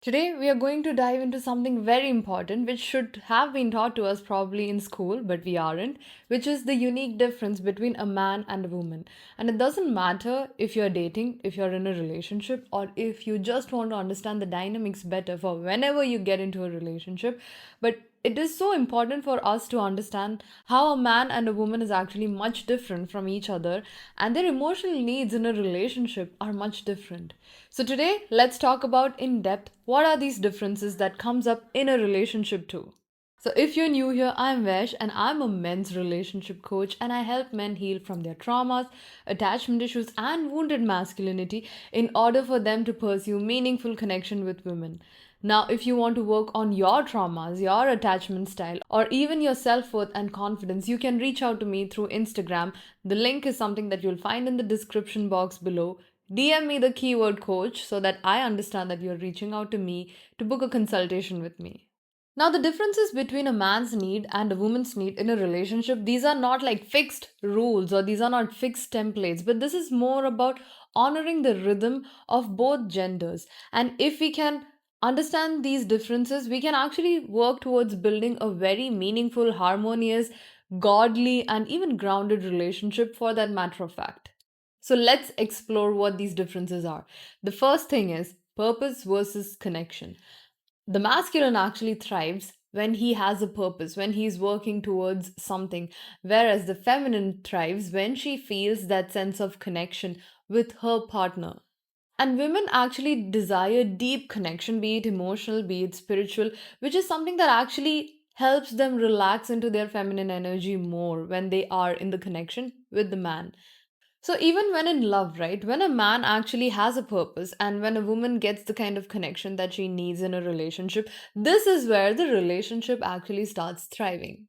Today, we are going to dive into something very important which should have been taught to us probably in school, but we aren't, which is the unique difference between a man and a woman. And it doesn't matter if you're dating, if you're in a relationship, or if you just want to understand the dynamics better for whenever you get into a relationship. But it is so important for us to understand how a man and a woman is actually much different from each other, and their emotional needs in a relationship are much different. So today, let's talk about in depth what are these differences that comes up in a relationship too. So if you're new here, I'm Vesh and I'm a men's relationship coach and I help men heal from their traumas, attachment issues and wounded masculinity in order for them to pursue meaningful connection with women. Now, if you want to work on your traumas, your attachment style, or even your self worth and confidence, you can reach out to me through Instagram. The link is something that you'll find in the description box below. DM me the keyword coach so that I understand that you're reaching out to me to book a consultation with me. Now, the differences between a man's need and a woman's need in a relationship, these are not like fixed rules or these are not fixed templates, but this is more about honoring the rhythm of both genders. And if we can understand these differences, we can actually work towards building a very meaningful, harmonious, godly, and even grounded relationship for that matter of fact. So let's explore what these differences are. The first thing is purpose versus connection. The masculine actually thrives when he has a purpose, when he's working towards something, whereas the feminine thrives when she feels that sense of connection with her partner. And women actually desire deep connection, be it emotional, be it spiritual, which is something that actually helps them relax into their feminine energy more when they are in the connection with the man. So, even when in love, right, when a man actually has a purpose and when a woman gets the kind of connection that she needs in a relationship, this is where the relationship actually starts thriving.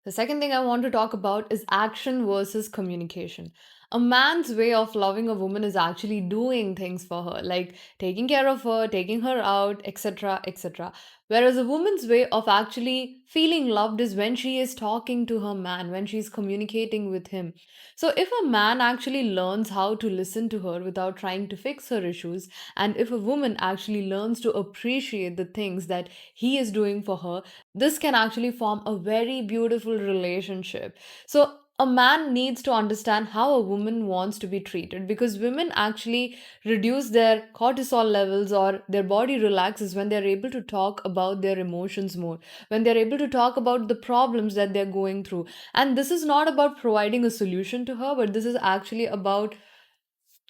The second thing I want to talk about is action versus communication. A man's way of loving a woman is actually doing things for her, like taking care of her, taking her out, etc., etc. Whereas a woman's way of actually feeling loved is when she is talking to her man, when she's communicating with him. So, if a man actually learns how to listen to her without trying to fix her issues, and if a woman actually learns to appreciate the things that he is doing for her, this can actually form a very beautiful relationship. So, a man needs to understand how a woman wants to be treated because women actually reduce their cortisol levels or their body relaxes when they're able to talk about their emotions more, when they're able to talk about the problems that they're going through. And this is not about providing a solution to her, but this is actually about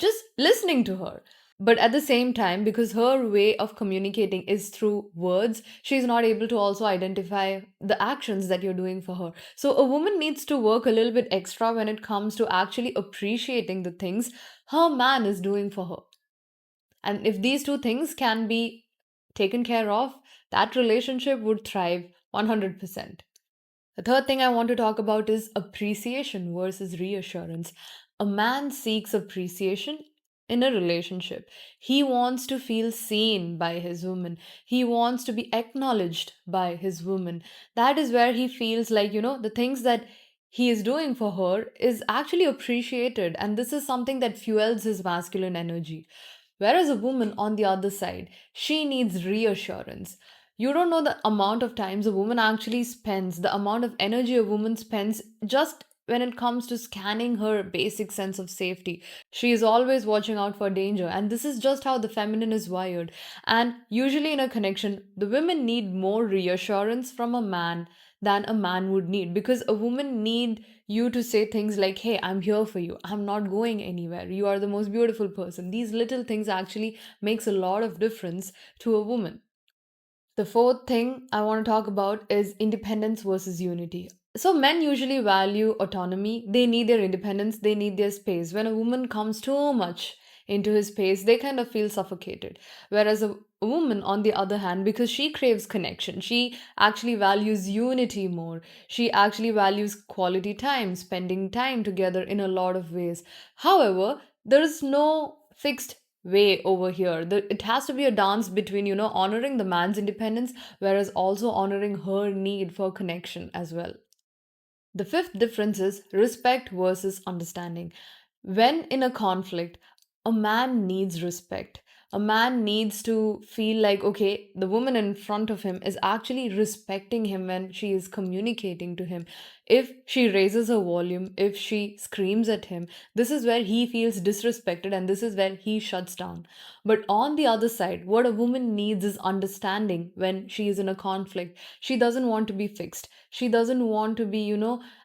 just listening to her. But at the same time, because her way of communicating is through words, she's not able to also identify the actions that you're doing for her. So a woman needs to work a little bit extra when it comes to actually appreciating the things her man is doing for her. And if these two things can be taken care of, that relationship would thrive 100%. The third thing I want to talk about is appreciation versus reassurance. A man seeks appreciation in a relationship. He wants to feel seen by his woman. He wants to be acknowledged by his woman. That is where he feels like, the things that he is doing for her is actually appreciated. And this is something that fuels his masculine energy. Whereas a woman, on the other side, she needs reassurance. You don't know the amount of times a woman actually spends, the amount of energy a woman spends just when it comes to scanning her basic sense of safety. She is always watching out for danger, and this is just how the feminine is wired. And usually, in a connection, the women need more reassurance from a man than a man would need because a woman need you to say things like, hey, I'm here for you, I'm not going anywhere, you are the most beautiful person. These little things actually makes a lot of difference to a woman. The fourth thing I want to talk about is independence versus unity. So, men usually value autonomy. They need their independence, they need their space. When a woman comes too much into his space, they kind of feel suffocated. Whereas a woman, on the other hand, because she craves connection, she actually values unity more. She actually values quality time, spending time together in a lot of ways. However, there is no fixed way over here. It has to be a dance between, honoring the man's independence, whereas also honoring her need for connection as well. The fifth difference is respect versus understanding. When in a conflict, a man needs respect. A man needs to feel like, okay, the woman in front of him is actually respecting him when she is communicating to him. If she raises her volume, if she screams at him, this is where he feels disrespected and this is where he shuts down. But on the other side, what a woman needs is understanding when she is in a conflict. She doesn't want to be fixed. She doesn't want to be,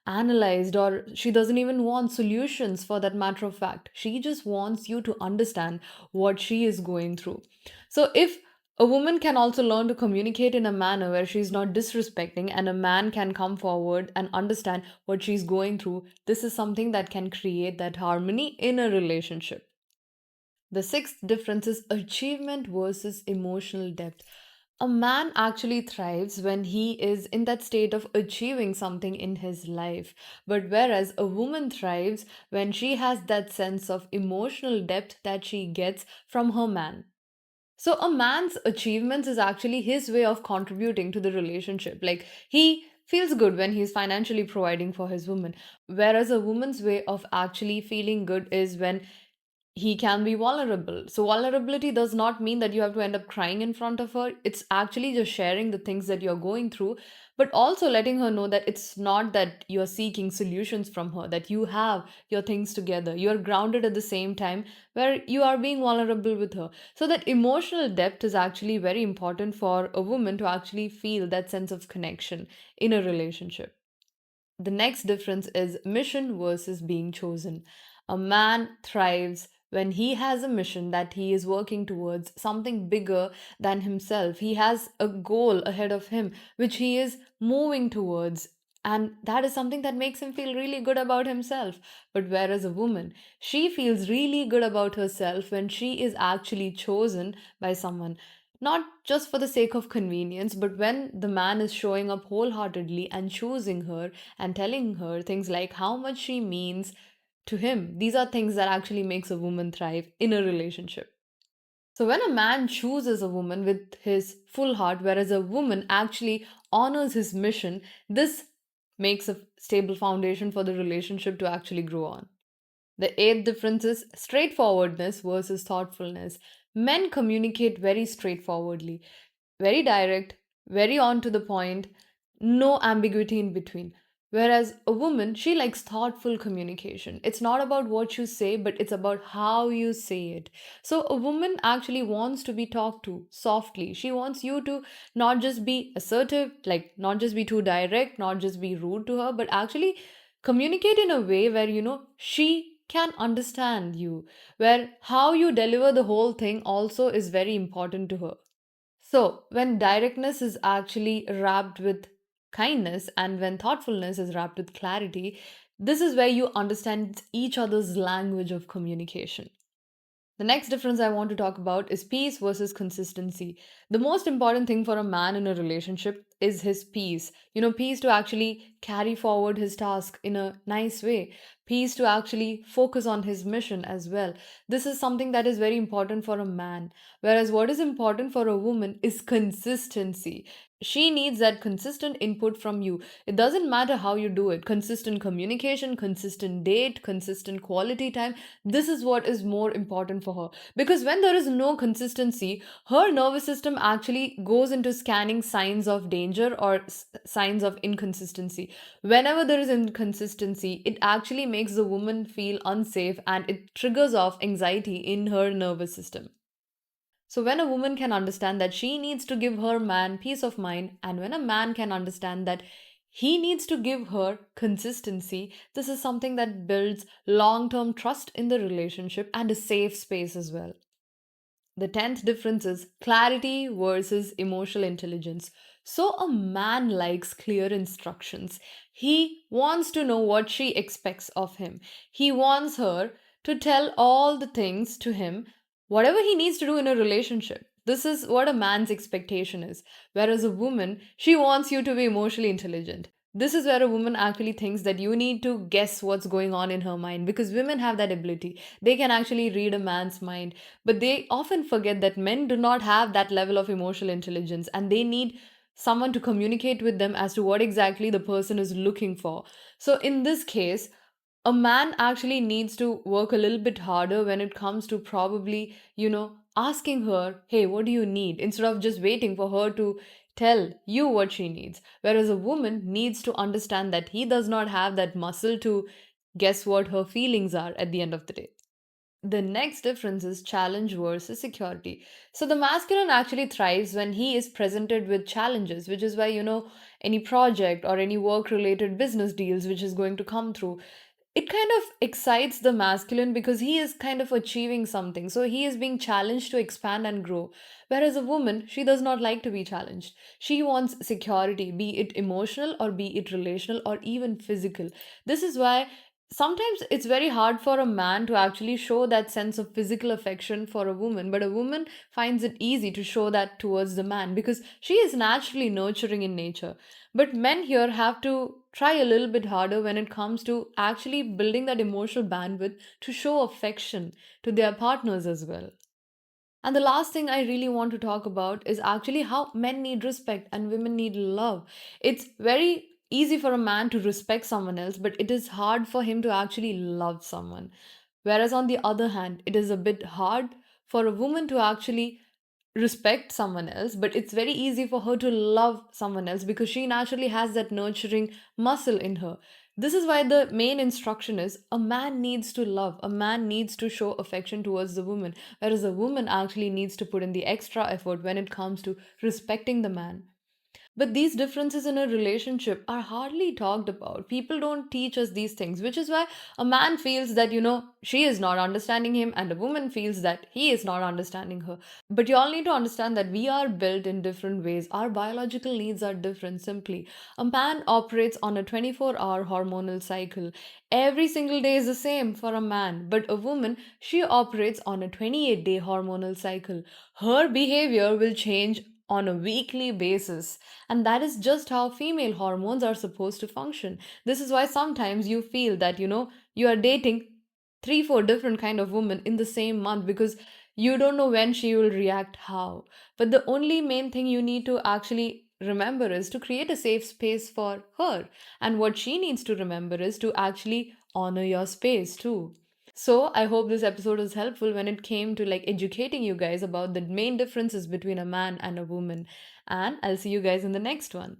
analyzed, or she doesn't even want solutions for that matter of fact. She just wants you to understand what she is going through. So, if a woman can also learn to communicate in a manner where she's not disrespecting, and a man can come forward and understand what she's going through, this is something that can create that harmony in a relationship. The sixth difference is achievement versus emotional depth. A man actually thrives when he is in that state of achieving something in his life. But whereas a woman thrives when she has that sense of emotional depth that she gets from her man. So a man's achievements is actually his way of contributing to the relationship. Like he feels good when he's financially providing for his woman. Whereas a woman's way of actually feeling good is when he can be vulnerable. So, vulnerability does not mean that you have to end up crying in front of her. It's actually just sharing the things that you're going through, but also letting her know that it's not that you're seeking solutions from her, that you have your things together. You're grounded at the same time where you are being vulnerable with her. So, that emotional depth is actually very important for a woman to actually feel that sense of connection in a relationship. The next difference is mission versus being chosen. A man thrives when he has a mission that he is working towards, something bigger than himself. He has a goal ahead of him which he is moving towards. And that is something that makes him feel really good about himself. But whereas a woman, she feels really good about herself when she is actually chosen by someone, not just for the sake of convenience, but when the man is showing up wholeheartedly and choosing her and telling her things like how much she means to him. These are things that actually makes a woman thrive in a relationship. So when a man chooses a woman with his full heart, whereas a woman actually honors his mission, this makes a stable foundation for the relationship to actually grow on. The eighth difference is straightforwardness versus thoughtfulness. Men communicate very straightforwardly, very direct, very on to the point, no ambiguity in between. Whereas a woman, she likes thoughtful communication. It's not about what you say, but it's about how you say it. So a woman actually wants to be talked to softly. She wants you to not just be assertive, like not just be too direct, not just be rude to her, but actually communicate in a way where, she can understand you, where how you deliver the whole thing also is very important to her. So, when directness is actually wrapped with kindness and when thoughtfulness is wrapped with clarity, this is where you understand each other's language of communication. The next difference I want to talk about is peace versus consistency. The most important thing for a man in a relationship is his peace. Peace to actually carry forward his task in a nice way, peace to actually focus on his mission as well. This is something that is very important for a man. Whereas what is important for a woman is consistency. She needs that consistent input from you. It doesn't matter how you do it. Consistent communication, consistent date, consistent quality time. This is what is more important for her. Because when there is no consistency, her nervous system actually goes into scanning signs of danger or signs of inconsistency. Whenever there is inconsistency, it actually makes the woman feel unsafe and it triggers off anxiety in her nervous system. So, when a woman can understand that she needs to give her man peace of mind, and when a man can understand that he needs to give her consistency, this is something that builds long term trust in the relationship and a safe space as well. The 10th difference is clarity versus emotional intelligence. So, a man likes clear instructions. He wants to know what she expects of him. He wants her to tell all the things to him, whatever he needs to do in a relationship. This is what a man's expectation is. Whereas a woman, she wants you to be emotionally intelligent. This is where a woman actually thinks that you need to guess what's going on in her mind because women have that ability. They can actually read a man's mind, but they often forget that men do not have that level of emotional intelligence and they need someone to communicate with them as to what exactly the person is looking for. So, in this case, a man actually needs to work a little bit harder when it comes to probably, asking her, hey, what do you need? Instead of just waiting for her to tell you what she needs. Whereas a woman needs to understand that he does not have that muscle to guess what her feelings are at the end of the day. The next difference is challenge versus security. So the masculine actually thrives when he is presented with challenges, which is why, any project or any work related business deals which is going to come through, it kind of excites the masculine because he is kind of achieving something. So he is being challenged to expand and grow. Whereas a woman, she does not like to be challenged. She wants security, be it emotional or be it relational or even physical. This is why sometimes it's very hard for a man to actually show that sense of physical affection for a woman, but a woman finds it easy to show that towards the man because she is naturally nurturing in nature. But men here have to try a little bit harder when it comes to actually building that emotional bandwidth to show affection to their partners as well. And the last thing I really want to talk about is actually how men need respect and women need love. It's very easy for a man to respect someone else, but it is hard for him to actually love someone. Whereas, on the other hand, it is a bit hard for a woman to actually respect someone else, but it's very easy for her to love someone else because she naturally has that nurturing muscle in her. This is why the main instruction is a man needs to love, a man needs to show affection towards the woman, whereas a woman actually needs to put in the extra effort when it comes to respecting the man. But these differences in a relationship are hardly talked about. People don't teach us these things, which is why a man feels that, she is not understanding him, and a woman feels that he is not understanding her. But you all need to understand that we are built in different ways. Our biological needs are different, simply. A man operates on a 24-hour hormonal cycle. Every single day is the same for a man, but a woman, she operates on a 28-day hormonal cycle. Her behavior will change on a weekly basis, and that is just how female hormones are supposed to function. This is why sometimes you feel that you are dating 3 4 different kind of women in the same month because you don't know when she will react how. But the only main thing you need to actually remember is to create a safe space for her, and what she needs to remember is to actually honor your space too. So, I hope this episode was helpful when it came to like educating you guys about the main differences between a man and a woman. And I'll see you guys in the next one.